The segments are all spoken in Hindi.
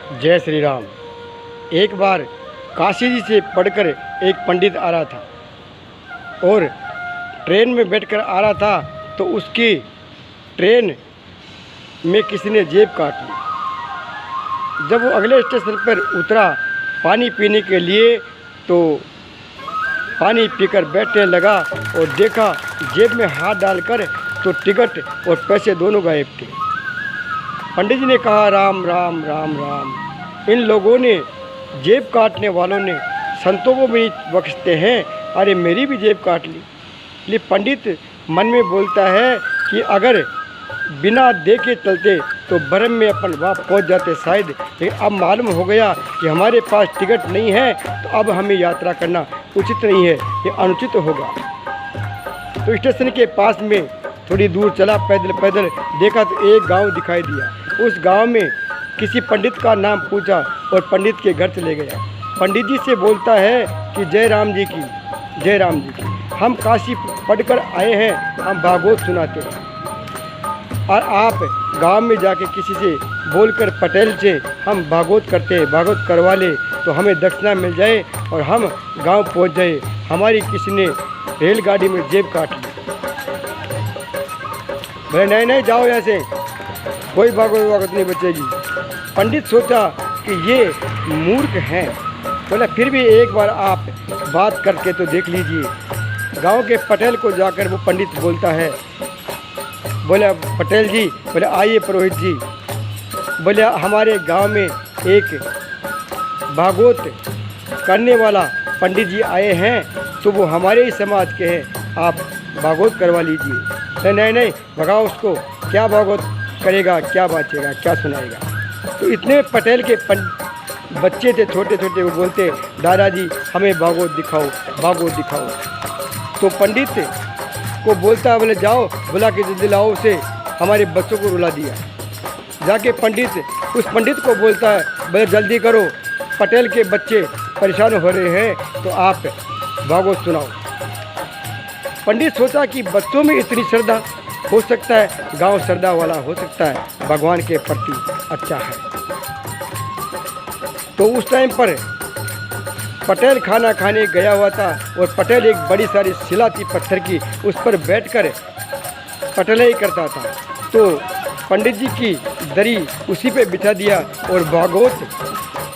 जय श्री राम। एक बार काशी जी से पढ़कर एक पंडित आ रहा था और ट्रेन में बैठकर आ रहा था, तो उसकी ट्रेन में किसी ने जेब काट ली। जब वो अगले स्टेशन पर उतरा पानी पीने के लिए, तो पानी पीकर बैठने लगा और देखा जेब में हाथ डालकर तो टिकट और पैसे दोनों गायब थे। पंडित जी ने कहा, राम राम राम राम, इन लोगों ने, जेब काटने वालों ने संतों को भी बख्शते हैं, अरे मेरी भी जेब काट ली। ये पंडित मन में बोलता है कि अगर बिना देखे चलते तो भ्रम में अपन वहाँ पहुँच जाते शायद, लेकिन अब मालूम हो गया कि हमारे पास टिकट नहीं है, तो अब हमें यात्रा करना उचित नहीं है, ये अनुचित होगा। तो स्टेशन के पास में थोड़ी दूर चला पैदल पैदल, देखा तो एक गांव दिखाई दिया। उस गांव में किसी पंडित का नाम पूछा और पंडित के घर चले गया। पंडित जी से बोलता है कि जय राम जी की, जय राम जी की, हम काशी पढ़कर आए हैं, हम भागवत सुनाते हैं, और आप गांव में जाके किसी से बोलकर पटेल से हम भागवत करते हैं, भागवत करवा ले तो हमें दक्षिणा मिल जाए और हम गांव पहुंच जाए। हमारी किसी ने रेलगाड़ी में जेब काट ली। बोले नहीं नहीं, जाओ यहाँ से, कोई भागवत नहीं बचेगी। पंडित सोचा कि ये मूर्ख हैं। बोला फिर भी एक बार आप बात करके तो देख लीजिए। गांव के पटेल को जाकर वो पंडित बोलता है, बोले पटेल जी, बोले आइए पुरोहित जी, बोले हमारे गांव में एक भागवत करने वाला पंडित जी आए हैं, तो वो हमारे ही समाज के हैं, आप भागवत करवा लीजिए। नहीं नहीं, भगाओ उसको, क्या भागवत करेगा, क्या बाचेगा, क्या सुनाएगा। तो इतने पटेल के बच्चे थे छोटे छोटे, वो बोलते दादाजी हमें भागवत दिखाओ, भागवत दिखाओ। तो पंडित को बोलता है, बोले जाओ बुला के जल्दी लाओ उसे, हमारे बच्चों को रुला दिया। जाके पंडित उस पंडित को बोलता है, बोले जल्दी करो, पटेल के बच्चे परेशान हो रहे हैं, तो आप भागवत सुनाओ। पंडित सोचा कि बच्चों में इतनी श्रद्धा, हो सकता है गांव श्रद्धा वाला हो सकता है, भगवान के प्रति अच्छा है। तो उस टाइम पर पटेल खाना खाने गया हुआ था और पटेल एक बड़ी सारी शिला थी पत्थर की, उस पर बैठकर पटेल ही करता था। तो पंडित जी की दरी उसी पे बिछा दिया और भागवत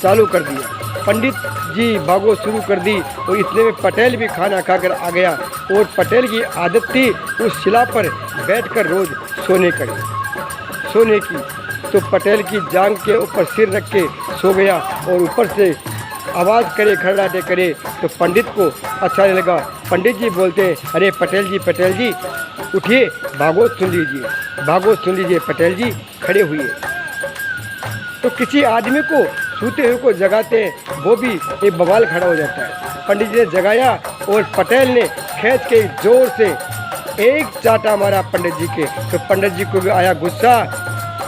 चालू कर दिया। पंडित जी भागवत शुरू कर दी और इतने में पटेल भी खाना खाकर आ गया और पटेल की आदत थी उस शिला पर बैठकर रोज़ सोने की। तो पटेल की जांग के ऊपर सिर रख के सो गया और ऊपर से आवाज़ करे, खड़ाटे करे, तो पंडित को अच्छा नहीं लगा। पंडित जी बोलते, अरे पटेल जी उठिए, भागवत सुन लीजिए, भागवत सुन लीजिए। पटेल जी खड़े हुए। तो किसी आदमी को सूते हुए को जगाते हैं, वो भी एक बवाल खड़ा हो जाता है। पंडित जी ने जगाया और पटेल ने खींच के जोर से एक चाटा मारा पंडित जी के। तो पंडित जी को भी आया गुस्सा,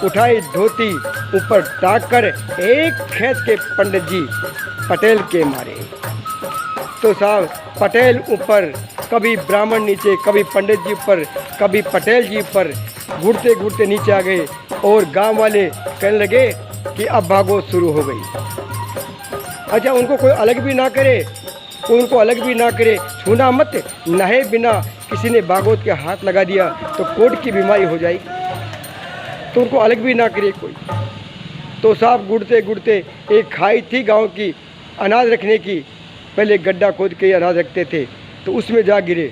उठाई धोती ऊपर टाक कर एक खींच के पंडित जी पटेल के मारे। तो साहब पटेल ऊपर, कभी ब्राह्मण नीचे, कभी पंडित जी ऊपर, कभी पटेल जी ऊपर, घुटते घुटते नीचे आ गए और गांव वाले कहने लगे कि अब भागवत शुरू हो गई। अच्छा, उनको कोई अलग भी ना करे, उनको अलग भी ना करे, छूना मत, नहे बिना किसी ने भागवत के हाथ लगा दिया तो कोढ़ की बीमारी हो जाएगी, तो उनको अलग भी ना करे कोई। तो साहब गुड़ते गुड़ते एक खाई थी गांव की अनाज रखने की, पहले गड्ढा खोद के अनाज रखते थे, तो उसमें जा गिरे,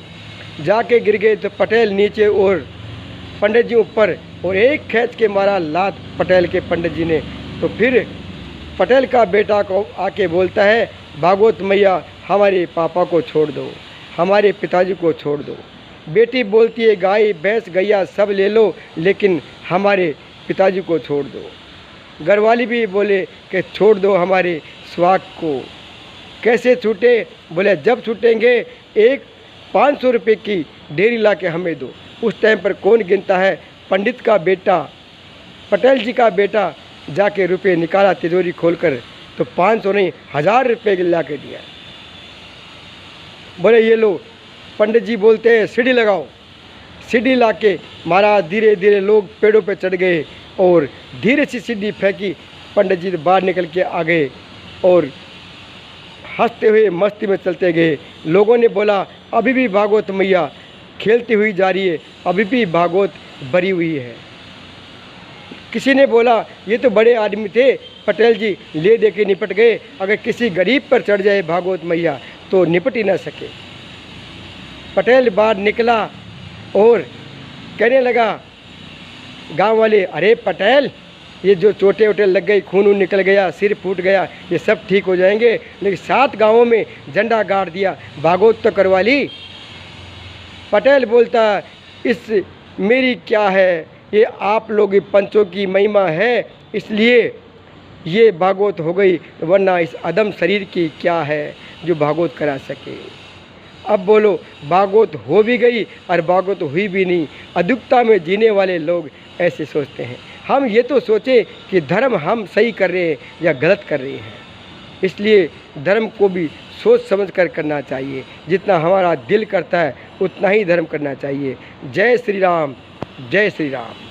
जाके गिर गए। तो पटेल नीचे और पंडित जी ऊपर, और एक खींच के मारा लात पटेल के पंडित जी ने। तो फिर पटेल का बेटा को आके बोलता है, भागवत मैया हमारे पापा को छोड़ दो, हमारे पिताजी को छोड़ दो। बेटी बोलती है, गाय भैंस गैया सब ले लो, लेकिन हमारे पिताजी को छोड़ दो। घरवाली भी बोले कि छोड़ दो हमारे सुहाग को। कैसे छूटे? बोले जब छूटेंगे एक 500 रुपये की डेरी ला के हमें दो। उस टाइम पर कौन गिनता है? पंडित का बेटा, पटेल जी का बेटा जाके रुपये निकाला तिजोरी खोलकर, तो 500 नहीं 1000 रुपये ला के दिया। बोले ये लो। पंडित जी बोलते हैं सीढ़ी लगाओ। सीढ़ी ला के महाराज धीरे धीरे लोग पेड़ों पे चढ़ गए और धीरे सी सीढ़ी फेंकी पंडित जी बाहर निकल के आ गए और हंसते हुए मस्ती में चलते गए। लोगों ने बोला अभी भी भागवत मैया खेलती हुई जा रही है, अभी भी भागवत भरी हुई है। किसी ने बोला ये तो बड़े आदमी थे, पटेल जी ले दे के निपट गए, अगर किसी गरीब पर चढ़ जाए भागवत मैया तो निपट ही ना सके। पटेल बाहर निकला और कहने लगा गांव वाले, अरे पटेल ये जो चोटें वोटें लग गई, खून वून निकल गया, सिर फूट गया, ये सब ठीक हो जाएंगे, लेकिन 7 गांवों में झंडा गाड़ दिया, भागवत तो करवा ली। पटेल बोलता इस मेरी क्या है, ये आप लोग पंचों की महिमा है इसलिए ये भागवत हो गई, वरना इस अदम शरीर की क्या है जो भागवत करा सके। अब बोलो भागवत हो भी गई और भागवत हुई भी नहीं। अदुक्ता में जीने वाले लोग ऐसे सोचते हैं। हम ये तो सोचें कि धर्म हम सही कर रहे हैं या गलत कर रहे हैं, इसलिए धर्म को भी सोच समझ कर करना चाहिए। जितना हमारा दिल करता है उतना ही धर्म करना चाहिए। जय श्री राम, जय श्री राम।